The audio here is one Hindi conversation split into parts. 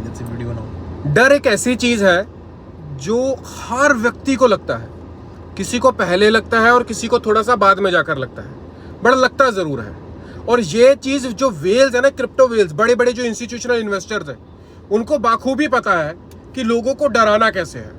जब से वीडियो बनाऊँ। डर एक ऐसी चीज़ है जो हर व्यक्ति को लगता है, किसी को पहले लगता है और किसी को थोड़ा सा बाद में जाकर लगता है, बड़ा लगता ज़रूर है। और ये चीज़ जो वेल्स है ना, क्रिप्टो वेल्स, बड़े बड़े जो इंस्टीट्यूशनल इन्वेस्टर्स हैं, उनको बाखूबी पता है कि लोगों को डराना कैसे है।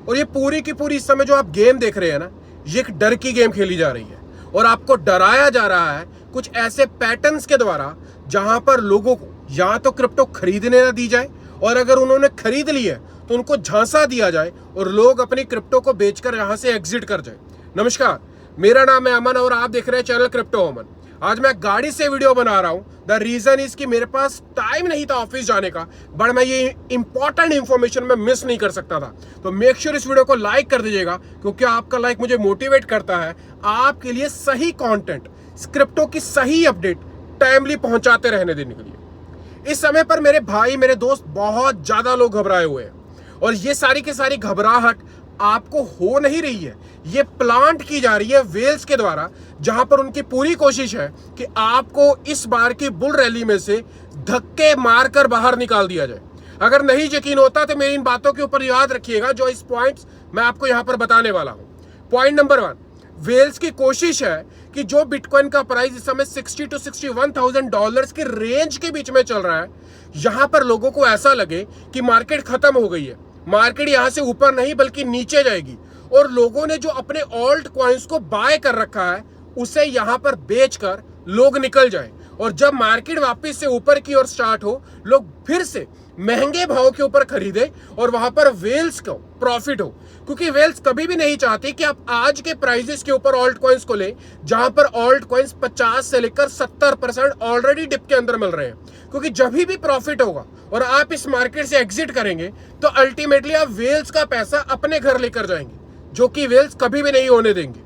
और ये पूरी की पूरी इस समय जो आप गेम देख रहे हैं ना, ये एक डर की गेम खेली जा रही है और आपको डराया जा रहा है कुछ ऐसे पैटर्न्स के द्वारा जहां पर लोगों को या तो क्रिप्टो खरीदने ना दी जाए, और अगर उन्होंने खरीद ली है तो उनको झांसा दिया जाए और लोग अपनी क्रिप्टो को बेचकर यहां से एग्जिट कर जाए। नमस्कार, मेरा नाम है अमन और आप देख रहे हैं चैनल क्रिप्टो अमन। आज मैं गाड़ी से वीडियो बना रहा हूं। द रीजन इज कि मेरे पास टाइम नहीं था ऑफिस जाने का, बट मैं ये इंपॉर्टेंट इंफॉर्मेशन में मिस नहीं कर सकता था। तो मेक श्योर इस वीडियो को लाइक कर दीजिएगा, क्योंकि आपका लाइक मुझे मोटिवेट करता है आपके लिए सही कंटेंट, क्रिप्टो की सही अपडेट टाइमली पहुंचाते रहने देने के लिए। इस समय पर मेरे भाई, मेरे दोस्त, बहुत ज्यादा लोग घबराए हुए हैं और ये सारी की सारी घबराहट आपको हो नहीं रही है, ये प्लांट की जा रही है वेल्स के द्वारा, जहां पर उनकी पूरी कोशिश है कि आपको इस बार की बुल रैली में से धक्के मारकर बाहर निकाल दिया जाए। अगर नहीं यकीन होता तो मेरी इन बातों के ऊपर याद रखिएगा जो इस पॉइंट्स मैं आपको यहां पर बताने वाला हूं। पॉइंट नंबर 1, वेल्स की कोशिश है कि जो बिटकॉइन का प्राइस इस समय $60,000 to $61,000 के रेंज के बीच में चल रहा है, यहां पर लोगों को ऐसा लगे कि मार्केट खत्म हो गई है, मार्केट यहां से ऊपर नहीं बल्कि नीचे जाएगी, और लोगों ने जो अपने ऑल्ट कॉइन्स को बाय कर रखा है उसे यहां पर बेचकर लोग निकल जाएं, और जब मार्केट वापस से ऊपर की ओर स्टार्ट हो, लोग फिर से महंगे भाव के ऊपर खरीदे और वहां पर वेल्स को प्रॉफिट हो। क्योंकि वेल्स कभी भी नहीं चाहती कि आप आज के प्राइसेस के ऊपर ऑल्ट कॉइन्स को ले, जहां पर ऑल्ट कॉइन्स 50 से लेकर 70% ऑलरेडी डिप के अंदर मिल रहे हैं। क्योंकि जब भी प्रॉफिट होगा और आप इस मार्केट से एग्जिट करेंगे तो अल्टीमेटली आप वेल्स का पैसा अपने घर लेकर जाएंगे, जो कि वेल्स कभी भी नहीं होने देंगे।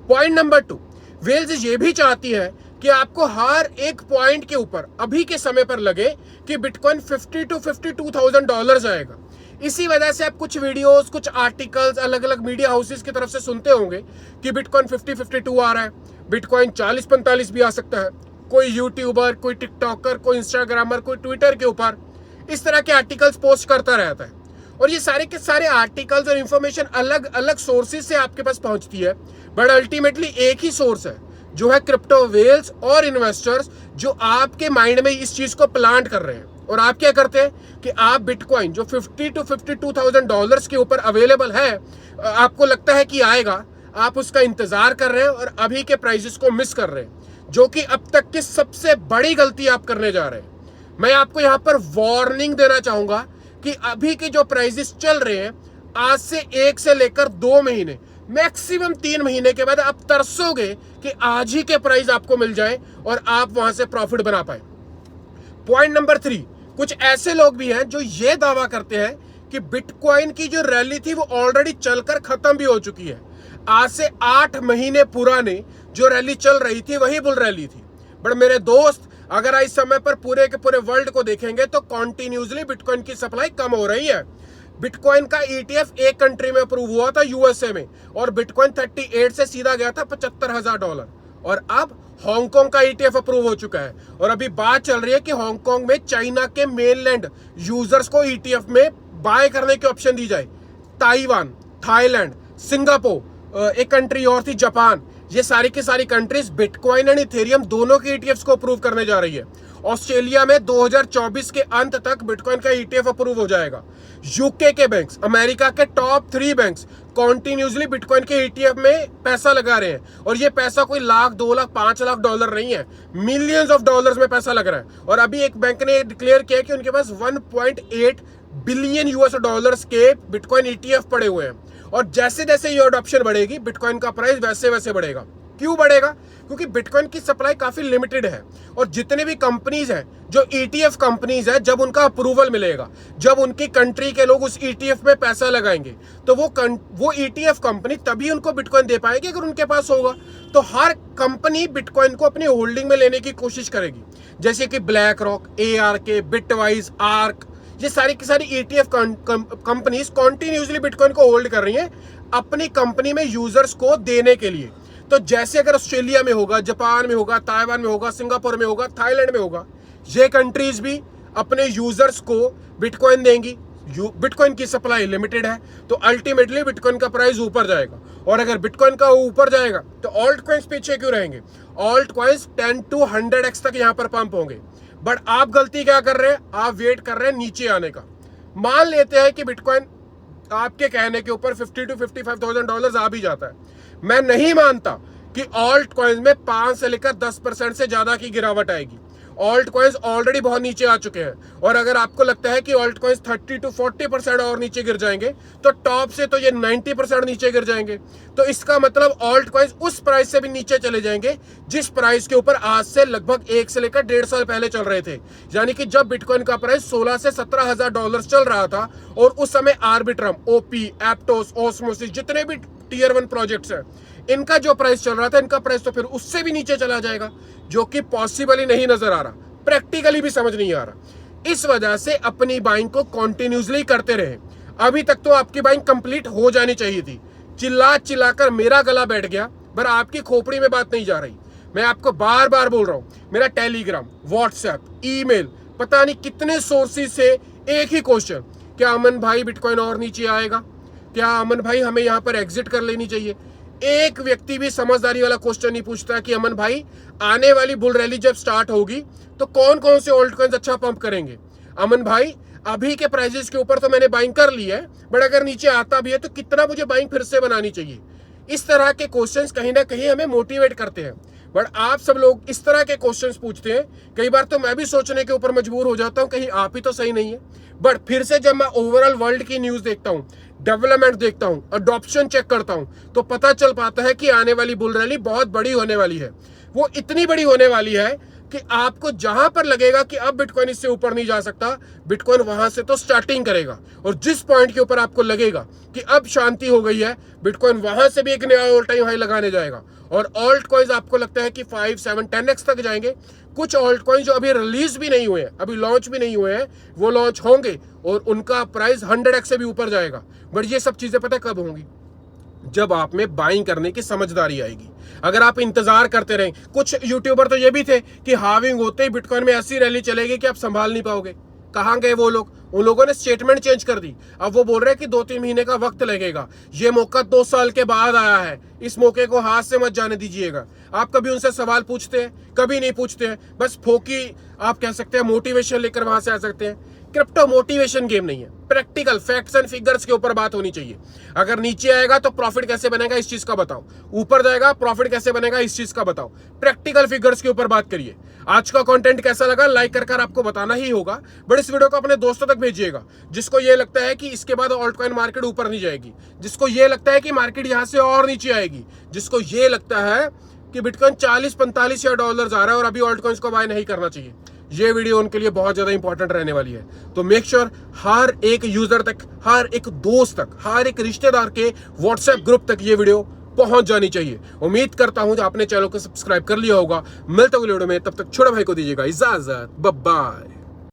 पॉइंट नंबर 2, वेल्स ये भी चाहती है कि आपको हर एक पॉइंट के ऊपर अभी के समय पर लगे कि बिटकॉइन $50,000 to $52,000 आएगा। इसी वजह से आप कुछ वीडियोस, कुछ आर्टिकल्स अलग अलग मीडिया हाउसेस की तरफ से सुनते होंगे कि बिटकॉइन 50-52 आ रहा है, बिटकॉइन 40-45 भी आ सकता है। कोई यूट्यूबर, कोई टिकटॉकर, कोई इंस्टाग्रामर, कोई ट्विटर के ऊपर इस तरह के आर्टिकल्स पोस्ट करता रहता है, और ये सारे के सारे आर्टिकल्स और इंफॉर्मेशन अलग अलग सोर्सेज से आपके पास पहुंचती है, बट अल्टीमेटली एक ही सोर्स है जो है क्रिप्टो वेल्स और इन्वेस्टर्स, जो आपके माइंड में इस चीज को प्लांट कर रहे हैं। और आप क्या करते हैं कि आप बिटकॉइन जो $50,000 to $52,000 के ऊपर अवेलेबल है, आपको लगता है कि आएगा, आप उसका इंतजार कर रहे हैं और अभी के प्राइसेस को मिस कर रहे हैं, जो कि अब तक की सबसे बड़ी गलती आप करने जा रहे हैं। मैं आपको यहाँ पर वार्निंग देना चाहूंगा कि अभी के जो प्राइसेस चल रहे हैं, आज से 1 से लेकर 2 महीने, मैक्सिमम 3 महीने के बाद आप तरसोगे कि आज ही के प्राइस आपको मिल जाए और आप वहां से प्रॉफिट बना पाए। पॉइंट नंबर 3, कुछ ऐसे लोग भी हैं जो ये दावा करते हैं कि बिटकॉइन की जो रैली थी वो ऑलरेडी चलकर खत्म भी हो चुकी है। आज से 8 महीने पुराने जो रैली चल रही थी वही बुल रैली थी। बट मेरे दोस्त, अगर इस समय पर पूरे के पूरे वर्ल्ड को देखेंगे तो कॉन्टिन्यूसली बिटकॉइन की सप्लाई कम हो रही है। बिटकॉइन का ETF एक कंट्री में अप्रूव हुआ था, USA में, और बिटकॉइन 38 से सीधा गया था $75,000, और अब हांगकांग का ETF अप्रूव हो चुका है। और अभी बात चल रही है कि हांगकांग में चाइना के मेनलैंड यूजर्स को ETF में बाय करने की ऑप्शन दी जाए। ताइवान, थाईलैंड, सिंगापुर, एक कंट्री और थी जापान, ये सारी की सारी कंट्रीज बिटकॉइन एंड इथेरियम दोनों के ETFs को अप्रूव करने जा रही है। ऑस्ट्रेलिया में 2024 के अंत तक बिटकॉइन का ETF अप्रूव हो जाएगा। यूके के बैंक्स, अमेरिका के टॉप 3 बैंक्स कॉन्टिन्यूसली बिटकॉइन के ETF में पैसा लगा रहे हैं, और ये पैसा कोई लाख, 2 लाख, 5 लाख डॉलर नहीं है, मिलियंस ऑफ डॉलर्स में पैसा लग रहा है। और अभी एक बैंक ने डिक्लेयर किया कि उनके पास 1.8 बिलियन US के बिटकॉइन ETF पड़े हुए हैं, और जैसे जैसे ये अडॉप्शन बढ़ेगी बिटकॉइन का प्राइस वैसे वैसे बढ़ेगा। क्यों बढ़ेगा? क्योंकि बिटकॉइन की सप्लाई काफी लिमिटेड है, और जितने भी कंपनीज हैं जो ETF कंपनीज हैं, जब उनका अप्रूवल मिलेगा, जब उनकी कंट्री के लोग उस ETF में पैसा लगाएंगे, तो वो ETF कंपनी तभी उनको बिटकॉइन दे पाएगी अगर उनके पास होगा। तो हर कंपनी बिटकॉइन को अपनी होल्डिंग में लेने की कोशिश करेगी, जैसे कि black rock, ARK, bitwise, arc, ये सारी की सारी ETF कंपनीज कॉन्टिन्यूसली बिटकॉइन को होल्ड कर रही हैं अपनी कंपनी में यूजर्स को देने के लिए। तो जैसे अगर ऑस्ट्रेलिया में होगा, जापान में होगा, ताइवान में होगा, सिंगापुर में होगा, थाईलैंड में होगा, ये कंट्रीज भी अपने यूजर्स को बिटकॉइन देंगी, बिटकॉइन की सप्लाई लिमिटेड है, तो अल्टीमेटली बिटकॉइन का प्राइस ऊपर जाएगा। और अगर बिटकॉइन का ऊपर जाएगा तो ऑल्ट कॉइन्स पीछे क्यों रहेंगे? ऑल्ट कॉइन्स 10 to 100x तक यहां पर पंप होंगे। बट आप गलती क्या कर रहे हैं? आप वेट कर रहे हैं नीचे आने का। मान लेते हैं कि बिटकॉइन आपके कहने के ऊपर $50,000 to $55,000 आ भी जाता है। मैं नहीं मानता कि ऑल्ट कॉइन्स में 5 से लेकर 10% से ज्यादा की गिरावट आएगी। ऑल्ट कॉइन्स ऑलरेडी बहुत नीचे आ चुके हैं, और अगर आपको लगता है कि ऑल्ट कॉइन्स 30 to 40% और नीचे गिर जाएंगे तो टॉप से तो ये 90% नीचे गिर जाएंगे। तो इसका मतलब ऑल्ट कॉइन्स उस प्राइस से भी नीचे चले जाएंगे जिस प्राइस के ऊपर आज से लगभग 1 से लेकर 1.5 साल पहले चल रहे थे। यानी कि जब बिटकॉइन का प्राइस 16 से 17,000 डॉलर चल रहा था, और उस समय आर्बिट्रम, ओपी, एप्टोस, ऑस्मोसिस, जितने भी टियर 1 प्रोजेक्ट्स हैं, इनका जो प्राइस चल रहा था, इनका प्राइस तो फिर उससे भी नीचे चला जाएगा, जो कि पॉसिबल ही नहीं नजर आ रहा, प्रैक्टिकली भी समझ नहीं आ रहा। इस वजह से अपनी बाइंग को कॉन्टिन्यूसली करते रहे। अभी तक तो आपकी बाइंग कंप्लीट हो जानी चाहिए थी। चिल्ला चिल्लाकर मेरा गला बैठ गया, पर आपकी खोपड़ी में बात नहीं जा रही। मैं आपको बार बार बोल रहा हूं, मेरा टेलीग्राम, व्हाट्सएप, ईमेल, पता नहीं कितने सोर्सेज से एक ही क्वेश्चन, क्या अमन भाई बिटकॉइन और नीचे आएगा? क्या अमन भाई हमें यहाँ पर एग्जिट कर लेनी चाहिए? एक व्यक्ति भी समझदारी वाला क्वेश्चन नहीं पूछता कि अमन भाई आने वाली बुल रैली जब स्टार्ट होगी तो कौन कौन से ऑल्ट कॉइन्स अच्छा पंप करेंगे। अमन भाई अभी के प्राइसेस के ऊपर तो मैंने बाइंग कर ली है, बट अगर नीचे आता भी है तो कितना मुझे बाइंग फिर से बनानी चाहिए? इस तरह के क्वेश्चंस कहीं ना कहीं हमें मोटिवेट करते हैं। बट आप सब लोग इस तरह के क्वेश्चंस पूछते हैं, कई बार तो मैं भी सोचने के ऊपर मजबूर हो जाता हूं कहीं आप ही तो सही नहीं है। बट फिर से जब मैं ओवरऑल वर्ल्ड की न्यूज देखता हूं, डेवलपमेंट देखता हूं, अडॉप्शन चेक करता हूं, तो पता चल पाता है कि आने वाली बुल रैली बहुत बड़ी होने वाली है। वो इतनी बड़ी होने वाली है कि आपको जहां पर लगेगा कि अब बिटकॉइन इससे ऊपर नहीं जा सकता, बिटकॉइन वहां से तो स्टार्टिंग करेगा, और जिस पॉइंट के ऊपर आपको लगेगा कि अब शांति हो गई है, बिटकॉइन वहां से भी एक नया ऑल टाइम हाई लगाने जाएगा। और ऑल्ट कॉइन्स आपको लगता है कि 5, 7, 10x तक जाएंगे। कुछ ऑल्ट कॉइन्स जो अभी रिलीज भी नहीं हुए हैं, अभी लॉन्च भी नहीं हुए हैं, वो लॉन्च होंगे और उनका प्राइस 100x से भी ऊपर जाएगा। बट ये सब चीजें पता कब होंगी? जब आप में बाइंग करने की समझदारी आएगी। अगर आप इंतजार करते रहें, कुछ यूट्यूबर तो ये भी थे कि हाविंग होते ही बिटकॉइन में ऐसी रैली चलेगी कि आप संभाल नहीं पाओगे। कहां गए वो लोग? उन लोगों ने स्टेटमेंट चेंज कर दी। अब वो बोल रहे हैं कि 2-3 महीने का वक्त लगेगा, ये मौका 2 साल के बाद आया है, इस मौके को हाथ से मत जाने दीजिएगा। आप कभी उनसे सवाल पूछते हैं? कभी नहीं पूछते हैं। बस फोकी आप कह सकते हैं मोटिवेशन लेकर वहां से आ सकते हैं। क्रिप्टो मोटिवेशन गेम नहीं है, प्रैक्टिकल फैक्ट्स एंड फिगर्स के ऊपर बात होनी चाहिए। अगर नीचे आएगा तो प्रॉफिट कैसे बनेगा, इस चीज का बताओ। ऊपर जाएगा प्रॉफिट कैसे बनेगा, इस चीज का बताओ। प्रैक्टिकल फिगर्स के ऊपर बात करिए। आज का कंटेंट कैसा लगा लाइक कर आपको बताना ही होगा, बट इस वीडियो को अपने दोस्तों तक भेजिएगा जिसको ये लगता है कि इसके बाद ऑल्ट कॉइन मार्केट ऊपर नहीं जाएगी, जिसको ये लगता है कि मार्केट यहां से और नीचे आएगी, जिसको ये लगता है कि बिटकॉइन 40-45 डॉलर आ रहा है और अभी ऑल्ट कॉइन्स को बाय नहीं करना चाहिए। ये वीडियो उनके लिए बहुत ज्यादा इंपॉर्टेंट रहने वाली है। तो मेक श्योर हर एक यूजर तक, हर एक दोस्त तक, हर एक रिश्तेदार के व्हाट्सएप ग्रुप तक ये वीडियो पहुंच जानी चाहिए। उम्मीद करता हूं आपने चैनल को सब्सक्राइब कर लिया होगा। मिलते हैं अगले वीडियो में, तब तक छोटे भाई को दीजिएगा इजाजत। Bye bye.